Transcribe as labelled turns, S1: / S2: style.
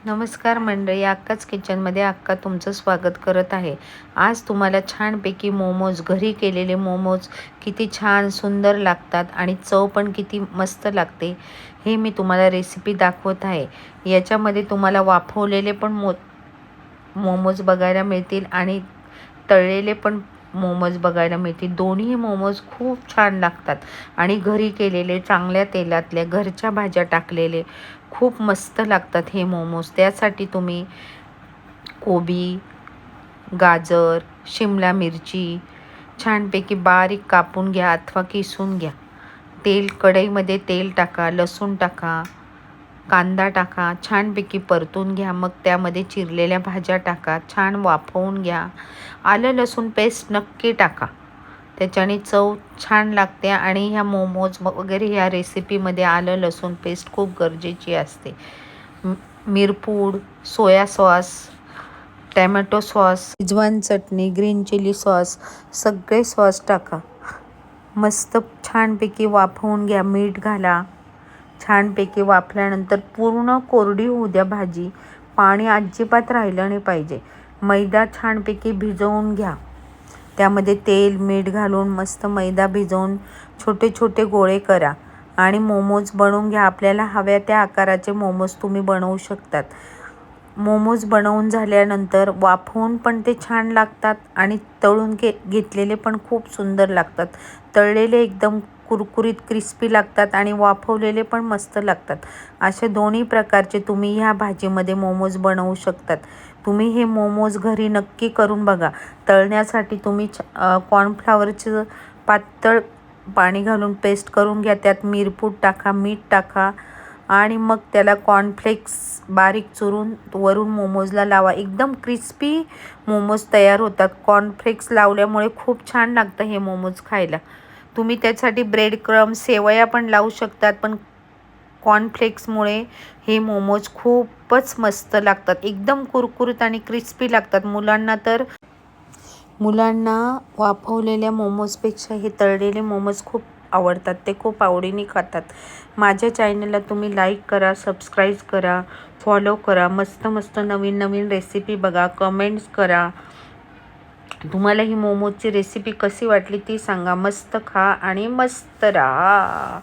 S1: नमस्कार मंडळी, अक्काच किचनमध्ये अक्का तुमचं स्वागत करत आहे. आज तुम्हाला छानपैकी मोमोज, घरी केलेले मोमोज किती छान सुंदर लागतात आणि चव पण किती मस्त लागते हे मी तुम्हाला रेसिपी दाखवत आहे. याच्यामध्ये तुम्हाला वाफवलेले पण मोमोज बघायला मिळतील आणि तळलेले पण मोमोज बघायला मिळतील. दोन्ही मोमोज खूप छान लागतात आणि घरी केलेले, चांगल्या तेलातल्या, घरच्या भाज्या टाकलेले खूप मस्त लागतात हे मोमोज. त्यासाठी तुम्ही कोबी, गाजर, शिमला मिरची छानपैकी बारीक कापून घ्या अथवा किसून घ्या. कढईमध्ये तेल टाका, लसूण टाका, कांदा टाका, छानपैकी परतून घ्या. मग त्यामध्ये चिरलेल्या भाज्या टाका, छान वाफवून घ्या. आलं लसूण पेस्ट नक्की टाका, त्याच्याने चव छान लागते आणि ह्या मोमोज वगैरे ह्या रेसिपीमध्ये आलं लसूण पेस्ट खूप गरजेची असते. मिरपूड, soya sauce, tomato sauce, schezwan चटणी, ग्रीन चिली सॉस सगळे सॉस टाका. मस्त छानपैकी वाफवून घ्या. मीठ घाला. छानपैकी वाफल्यानंतर पूर्ण कोरडी होऊ द्या भाजी. पाणी अजिबात राहिलं नाही पाहिजे. मैदा छानपैकी भिजवून घ्या. त्यामध्ये तेल मीठ घालून मस्त मैदा भिजवून छोटे छोटे गोळे करा आणि मोमोज बनवून घ्या. आपल्याला हव्या त्या आकाराचे मोमोज तुम्ही बनवू शकतात. मोमोज बनवून झाल्यानंतर वाफवून पण ते छान लागतात आणि तळून घेतलेले पण खूप सुंदर लागतात. तळलेले एकदम कुरकुरीत क्रिस्पी लागतात आणि वाफवलेले पण मस्त लागतात. असे दोन्ही प्रकारचे तुम्ही ह्या भाजीमध्ये मोमोज बनवू शकतात. तुम्ही हे मोमोज घरी नक्की करून बघा. तळण्यासाठी तुम्ही कॉर्नफ्लॉवरचं पातळ पाणी घालून पेस्ट करून घ्या. त्यात मिरपूड टाका, मीठ टाका आणि मग त्याला कॉर्नफ्लेक्स बारीक चुरून वरून मोमोजला लावा. एकदम क्रिस्पी मोमोज तयार होतात. कॉर्नफ्लेक्स लावल्यामुळे खूप छान लागतं हे मोमोज खायला. तुम्ही त्यासाठी ब्रेड क्रम्स, सेवया पण लावू शकतात, पण कॉर्नफ्लेक्समुळे हे मोमोज खूपच मस्त लागतात. एकदम कुरकुरीत आणि क्रिस्पी लागतात. मुलांना वाफवलेल्या मोमोजपेक्षा हे तळलेले मोमोज खूप आवडतात. ते खूप आवडीने खातात. माझ्या चॅनलला तुम्ही लाईक करा, सबस्क्राईब करा, फॉलो करा. मस्त मस्त नवीन नवीन रेसिपी बघा, कमेंट्स करा. तुम्हाला ही मोमोजची रेसिपी कशी वाटली ती सांगा. मस्त खा आणि मस्त राहा.